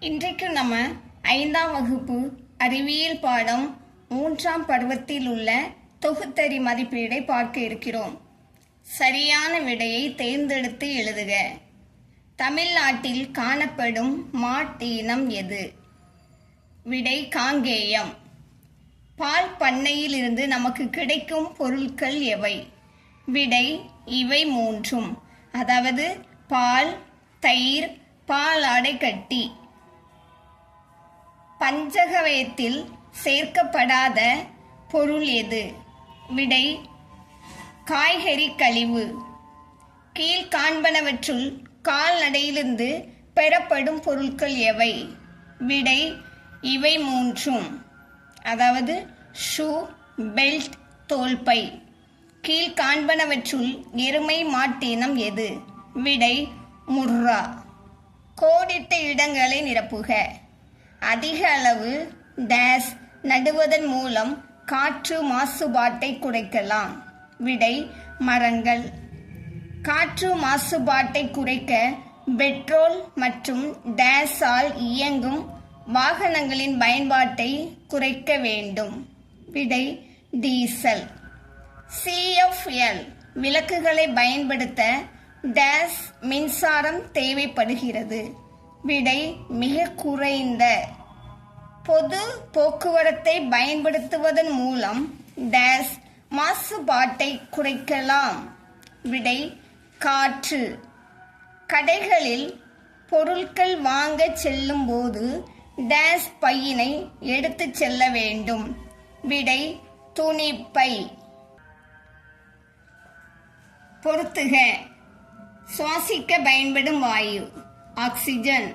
இன்றைக்கு நம்ம 5ஆம் வகுப்பு அறிவியல் பாடம் 3ஆம் பருவத்தில் உள்ள தொகுத்தறி மதிப்பீடை பார்க்க இருக்கிறோம். சரியான விடையை தேர்ந்தெடுத்து எழுதுக. தமிழ்நாட்டில் காணப்படும் மாட்டு இனம் எது? விடை காங்கேயம். பால் பண்ணையில் இருந்து நமக்கு கிடைக்கும் பொருட்கள் எவை? விடை இவை மூன்றும், அதாவது பால், தயிர், பாலாடை கட்டி. பஞ்சகவ்யத்தில் சேர்க்கப்படாத பொருள் எது? விடை காய்கறி கழிவு. கீழ்காண்பனவற்றுள் கால்நடையிலிருந்து பெறப்படும் பொருட்கள் எவை? விடை இவை மூன்றும், அதாவது ஷூ, பெல்ட், தோல்பை. கீழ்காண்பனவற்றுள் எருமை மாட்டினம் எது? விடை முர்ரா. கோடிட்ட இடங்களை நிரப்புக. அதிக அளவு டேஸ் நடுவதன் மூலம் காற்று மாசுபாட்டை குறைக்கலாம். விடை மரங்கள். காற்று மாசுபாட்டை குறைக்க பெட்ரோல் மற்றும் டேஸால் இயங்கும் வாகனங்களின் பயன்பாட்டை குறைக்க வேண்டும். விடை டீசல். CFL விளக்குகளை பயன்படுத்த டேஸ் மின்சாரம் தேவைப்படுகிறது. விடை மிக குறைந்த. பொது போக்குவரத்தை பயன்படுத்துவதன் மூலம் டேஸ் மாசுபாட்டை குறைக்கலாம். விடை காற்று. கடைகளில் பொருட்கள் வாங்க செல்லும் போது டேஸ் பையினை எடுத்து செல்ல வேண்டும். விடை துணிப்பை. பொறுத்துக. சுவாசிக்க பயன்படும் வாயு ஆக்சிஜன்.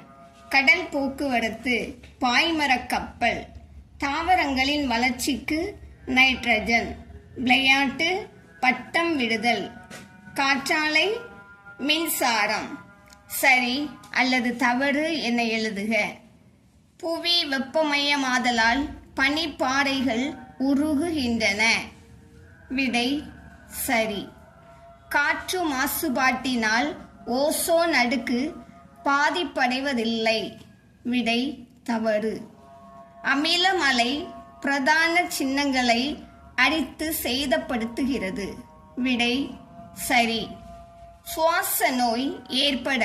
கடல் போக்குவரத்து பாய்மரக் கப்பல். தாவரங்களின் வளர்ச்சிக்கு நைட்ரஜன். விளையாட்டு பட்டம் விடுதல். காற்றாலை மின்சாரம். சரி அல்லது தவறு என எழுதுக. புவி வெப்பமயமாதலால் பனிப்பாறைகள் உருகுகின்றன. விடை சரி. காற்று மாசுபாட்டினால் ஓசோன் அடுக்கு பாதிப்படைவதில்லை. விடை தவறு. அமிலமலை பிரதான சின்னங்களை அரித்து சேதப்படுத்துகிறது. விடை சரி. சுவாச நோய் ஏற்பட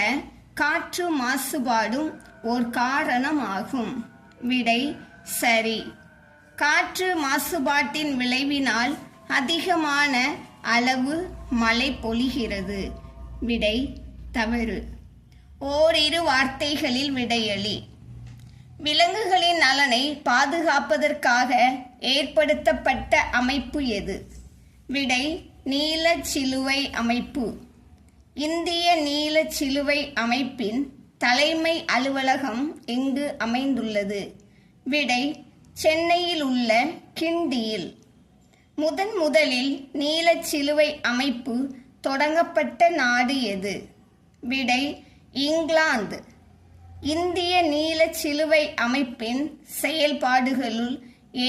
காற்று மாசுபாடும் ஒரு காரணமாகும். விடை சரி. காற்று மாசுபாட்டின் விளைவினால் அதிகமான அளவு மழை பொழிகிறது. விடை தவறு. ஓரிரு வார்த்தைகளில் விடையளி. விலங்குகளின் நலனை பாதுகாப்பதற்காக ஏற்படுத்தப்பட்ட அமைப்பு எது? விடை நீல சிலுவை அமைப்பு. இந்திய நீல சிலுவை அமைப்பின் தலைமை அலுவலகம் எங்கு அமைந்துள்ளது? விடை சென்னையில் உள்ள கிண்டியில். முதலில் நீல சிலுவை அமைப்பு தொடங்கப்பட்ட நாடு எது? விடை இங்கிலாந்து. இந்திய நீல சிலுவை அமைப்பின் செயல்பாடுகளுள்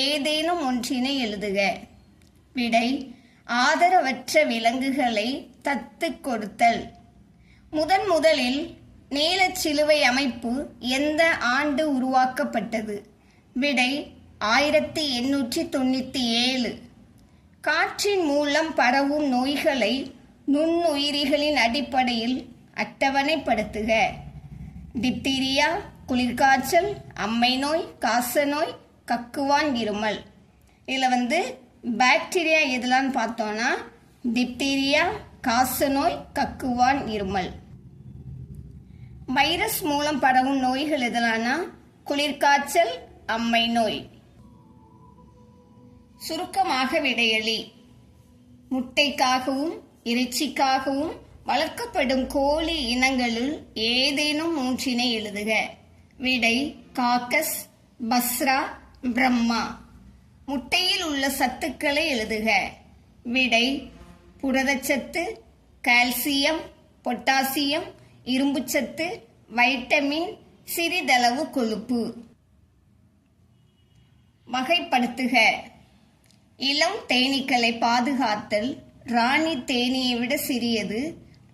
ஏதேனும் ஒன்றினை எழுதுக. விடை ஆதரவற்ற விலங்குகளை தத்து கொடுத்தல். முதலில் நீல சிலுவை அமைப்பு எந்த ஆண்டு உருவாக்கப்பட்டது? விடை 1897. காற்றின் மூலம் பரவும் நோய்களை நுண்ணுயிரிகளின் அடிப்படையில் அட்டவணைப்படுத்துக. டிப்தீரியா, குளிர்காய்ச்சல், அம்மை நோய், காசநோய், கக்குவான் இருமல். இதில் பாக்டீரியா எதெல்லாம் பார்த்தோன்னா டிப்தீரியா, காசநோய், கக்குவான் இருமல். வைரஸ் மூலம் பரவும் நோய்கள் எதெல்லாம்னா குளிர்காய்ச்சல், அம்மை நோய். சுருக்கமாக விடையளி. முட்டைக்காகவும் இறைச்சிக்காகவும் வளர்க்கப்படும் கோழி இனங்களுள் ஏதேனும் மூன்றினை எழுதுக. விடை காக்கஸ், பஸ்ரா, பிரம்மா. முட்டையில் உள்ள சத்துக்களை எழுதுக. விடை புரதச்சத்து, கால்சியம், பொட்டாசியம், இரும்புச்சத்து, வைட்டமின், சிறிதளவு கொழுப்பு. வகைப்படுத்துக. இளம் தேனீக்களை பாதுகாத்தல். ராணி தேனியை விட சிறியது.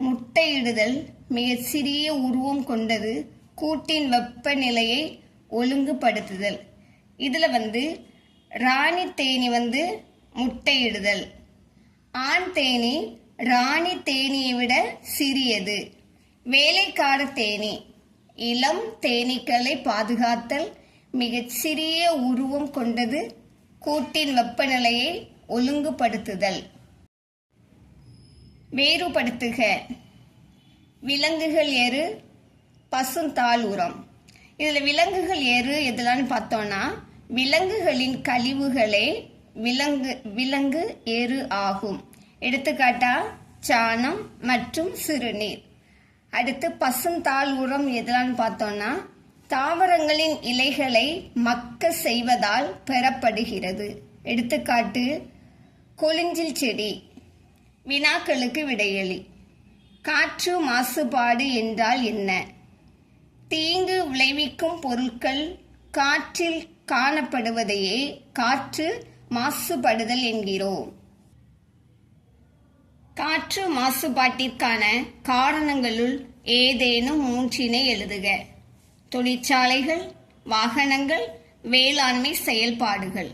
முட்டையிடுதல் மிக சிறிய உருவம் கொண்டது. கூட்டின் வெப்பநிலையை ஒழுங்குபடுத்துதல். இதில் ராணி தேனி முட்டையிடுதல். ஆண் தேனி ராணி தேனியை விட சிறியது. வேலைக்கார தேனி இளம் தேனீக்களை பாதுகாத்தல். மிகச் சிறிய உருவம் கொண்டது. கூட்டின் வெப்பநிலையை ஒழுங்குபடுத்துதல். வேறுபடுத்துக. விலங்குகள் எரு, பசுந்தாள் உரம். இதில் விலங்குகள் எரு எதுலான்னு பார்த்தோம்னா விலங்குகளின் கழிவுகளே விலங்கு எரு ஆகும். எடுத்துக்காட்டா சாணம் மற்றும் சிறுநீர். அடுத்து பசுந்தாள் உரம் எதுலான்னு பார்த்தோம்னா தாவரங்களின் இலைகளை மக்க செய்வதால் பெறப்படுகிறது. எடுத்துக்காட்டு கொளிஞ்சில் செடி. வினாக்களுக்கு விடையளி. காற்று மாசுபாடு என்றால் என்ன? தீங்கு விளைவிக்கும் பொருட்கள் காற்றில் காணப்படுவதையே காற்று மாசுபடுதல் என்கிறோம். காற்று மாசுபாட்டிற்கான காரணங்களுள் ஏதேனும் 3 எழுதுக. தொழிற்சாலைகள், வாகனங்கள், வேளாண்மை செயல்பாடுகள்.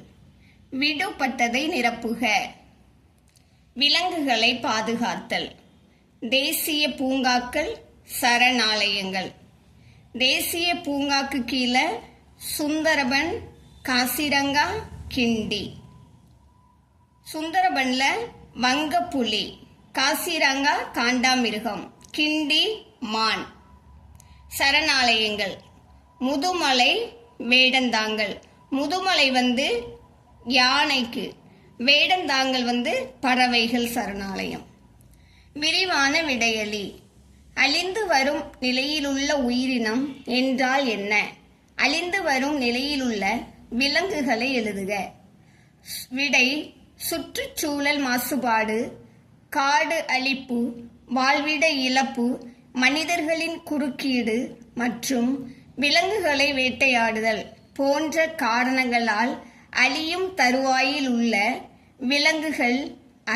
விடுபட்டதை நிரப்புக. விலங்குகளை பாதுகாத்தல். தேசிய பூங்காக்கள், சரணாலயங்கள். தேசிய பூங்காக்கு கீழே சுந்தரபன், காசிரங்கா, கிண்டி. சுந்தரபன்ல வங்கப்புலி, காசிரங்கா காண்டாமிருகம், கிண்டி மான். சரணாலயங்கள் முதுமலை, வேடந்தாங்கல். முதுமலை யானைக்கு, வேடந்தாங்கல் பறவைகள் சரணாலயம். விரிவான விடையளி. அழிந்து வரும் நிலையிலுள்ள உயிரினம் என்றால் என்ன? அழிந்து வரும் நிலையிலுள்ள விலங்குகளை எழுதுக. விடை சுற்றுச்சூழல் மாசுபாடு, காடு அழிப்பு, வாழ்விட இழப்பு, மனிதர்களின் குறுக்கீடு மற்றும் விலங்குகளை வேட்டையாடுதல் போன்ற காரணங்களால் அழியும் தருவாயில் உள்ள விலங்குகள்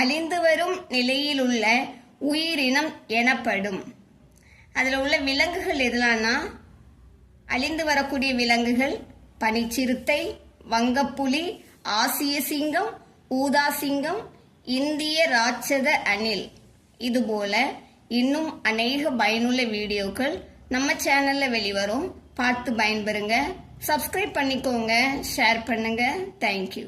அழிந்து வரும் நிலையிலுள்ள உயிரினம் எனப்படும். அதில் உள்ள விலங்குகள் எதுலான்னா அழிந்து வரக்கூடிய விலங்குகள் பனிச்சிறுத்தை, வங்கப்புலி, ஆசிய சிங்கம், ஊதா சிங்கம், இந்திய ராட்சத அணில். இதுபோல இன்னும் அநேக பயனுள்ள வீடியோக்கள் நம்ம சேனல்ல வெளிவரும். பார்த்து பயன்பெறுங்க. சப்ஸ்கிரைப் பண்ணிக்கோங்க, ஷேர் பண்ணுங்க. தேங்க்யூ.